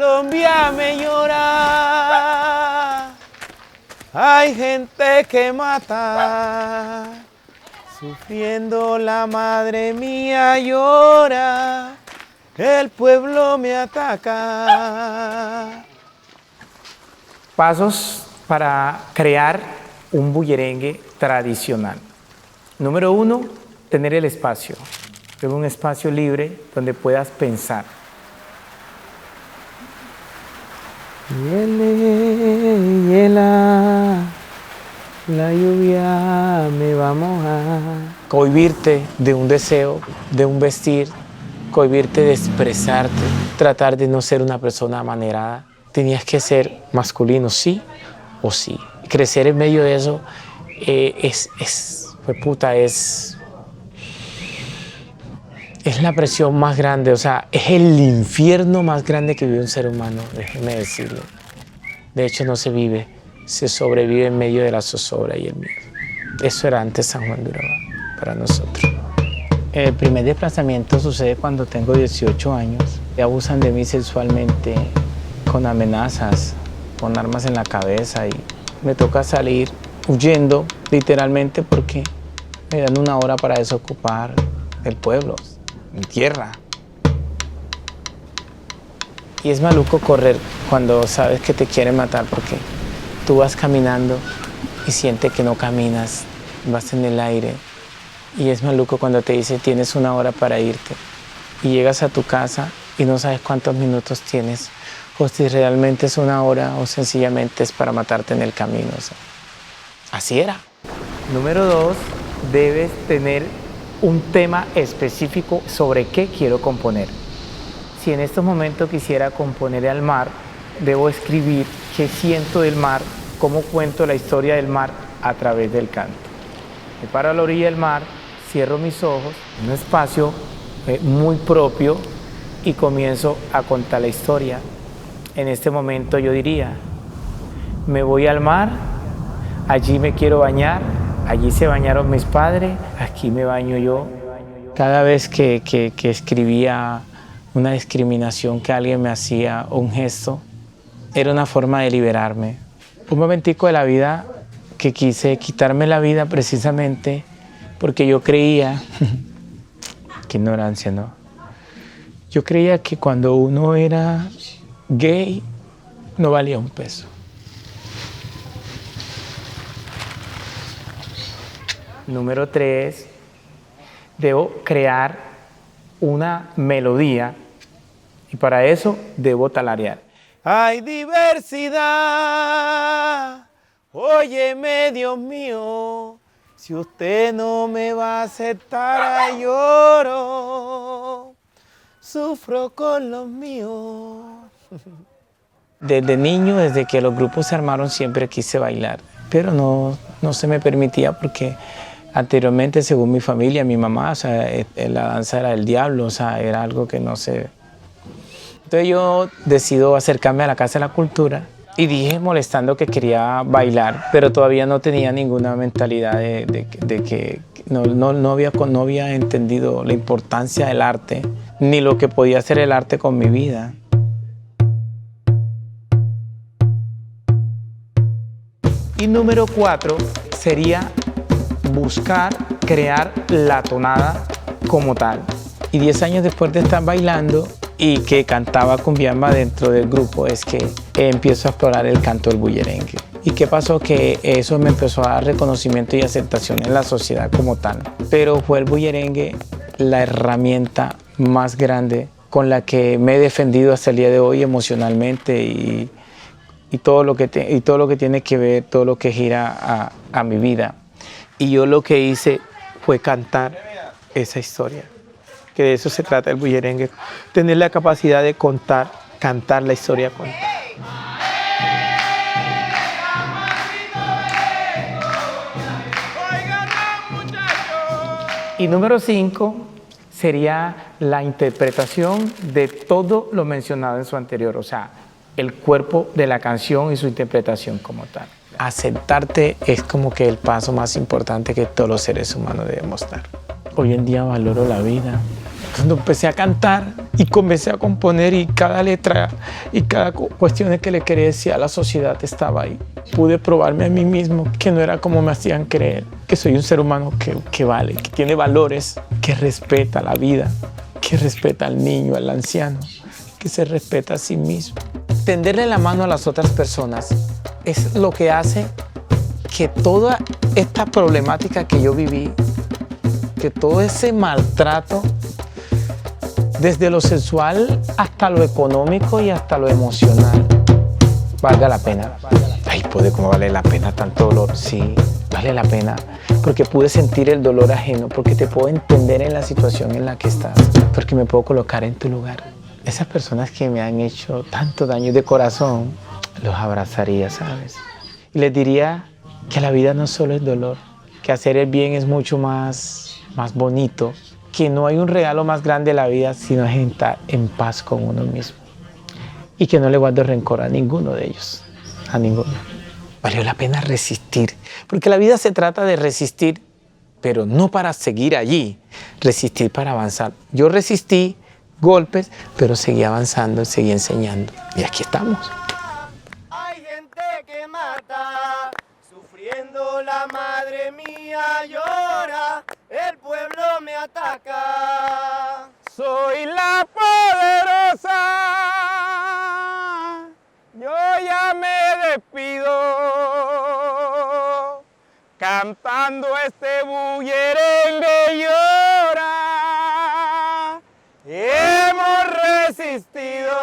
Colombia me llora, hay gente que mata, sufriendo la madre mía llora, el pueblo me ataca. Pasos para crear un bullerengue tradicional. Número 1, tener el espacio. Tener un espacio libre donde puedas pensar. Hiela, la lluvia me va a mojar. Cohibirte de un deseo, de un vestir, cohibirte de expresarte, tratar de no ser una persona amanerada. Tenías que ser masculino, sí o sí. Crecer en medio de eso es la presión más grande, o sea, es el infierno más grande que vive un ser humano, déjeme decirlo. De hecho, no se vive, se sobrevive en medio de la zozobra y el miedo. Eso era antes San Juan de Urabá para nosotros. El primer desplazamiento sucede cuando tengo 18 años. Abusan de mí sexualmente, con amenazas, con armas en la cabeza, y me toca salir huyendo literalmente porque me dan una hora para desocupar el pueblo, mi tierra. Y es maluco correr cuando sabes que te quieren matar, porque tú vas caminando y sientes que no caminas, vas en el aire. Y es maluco cuando te dicen tienes una hora para irte y llegas a tu casa y no sabes cuántos minutos tienes, o si realmente es una hora o sencillamente es para matarte en el camino. O sea, así era. Número 2, debes tener un tema específico sobre qué quiero componer. Si en estos momentos quisiera componer al mar, debo escribir qué siento del mar, cómo cuento la historia del mar a través del canto. Me paro a la orilla del mar, cierro mis ojos, un espacio muy propio, y comienzo a contar la historia. En este momento yo diría, me voy al mar, allí me quiero bañar, allí se bañaron mis padres, aquí me baño yo. Cada vez que escribía una discriminación que alguien me hacía, o un gesto, era una forma de liberarme. Un momentico de la vida que quise quitarme la vida precisamente porque yo creía, qué ignorancia, ¿no? Yo creía que cuando uno era gay no valía un peso. Número 3, debo crear una melodía y para eso debo tararear. Hay diversidad, óyeme Dios mío, si usted no me va a aceptar, ay, lloro, sufro con los míos. Desde niño, desde que los grupos se armaron, siempre quise bailar, pero no se me permitía porque anteriormente, según mi familia, mi mamá, o sea, la danza era del diablo, o sea, era algo que no se... Entonces yo decido acercarme a la Casa de la Cultura y dije, molestando, que quería bailar, pero todavía no tenía ninguna mentalidad de que no había entendido la importancia del arte, ni lo que podía hacer el arte con mi vida. Y número 4 sería buscar crear la tonada como tal. Y 10 años después de estar bailando y que cantaba cumbiamba dentro del grupo, es que empiezo a explorar el canto del bullerengue. ¿Y qué pasó? Que eso me empezó a dar reconocimiento y aceptación en la sociedad como tal. Pero fue el bullerengue la herramienta más grande con la que me he defendido hasta el día de hoy emocionalmente y todo lo que tiene que ver, todo lo que gira a mi vida. Y yo lo que hice fue cantar esa historia, que de eso se trata el bullerengue, tener la capacidad de cantar la historia contada. Y número 5 sería la interpretación de todo lo mencionado en su anterior, o sea, el cuerpo de la canción y su interpretación como tal. Aceptarte es como que el paso más importante que todos los seres humanos debemos dar. Hoy en día valoro la vida. Cuando empecé a cantar, Y comencé a componer y cada letra y cada cuestión que le quería decir a la sociedad estaba ahí. Pude probarme a mí mismo que no era como me hacían creer, que soy un ser humano que vale, que tiene valores, que respeta la vida, que respeta al niño, al anciano, que se respeta a sí mismo. Tenderle la mano a las otras personas es lo que hace que toda esta problemática que yo viví, que todo ese maltrato, desde lo sexual hasta lo económico y hasta lo emocional, valga la pena. Ay, puede como vale la pena tanto dolor. Sí, vale la pena, porque pude sentir el dolor ajeno, porque te puedo entender en la situación en la que estás, porque me puedo colocar en tu lugar. Esas personas que me han hecho tanto daño de corazón, los abrazaría, ¿sabes? Y les diría que la vida no solo es dolor, que hacer el bien es mucho más bonito, que no hay un regalo más grande de la vida sino estar en paz con uno mismo. Y que no le guardo rencor a ninguno de ellos, a ninguno. Valió la pena resistir, porque la vida se trata de resistir, pero no para seguir allí, resistir para avanzar. Yo resistí golpes, pero seguí avanzando, seguí enseñando. Y aquí estamos. Hay gente que mata, sufriendo la madre mía llora, el pueblo me ataca. Soy la poderosa, yo ya me despido, cantando este bullerengue llora, hemos resistido.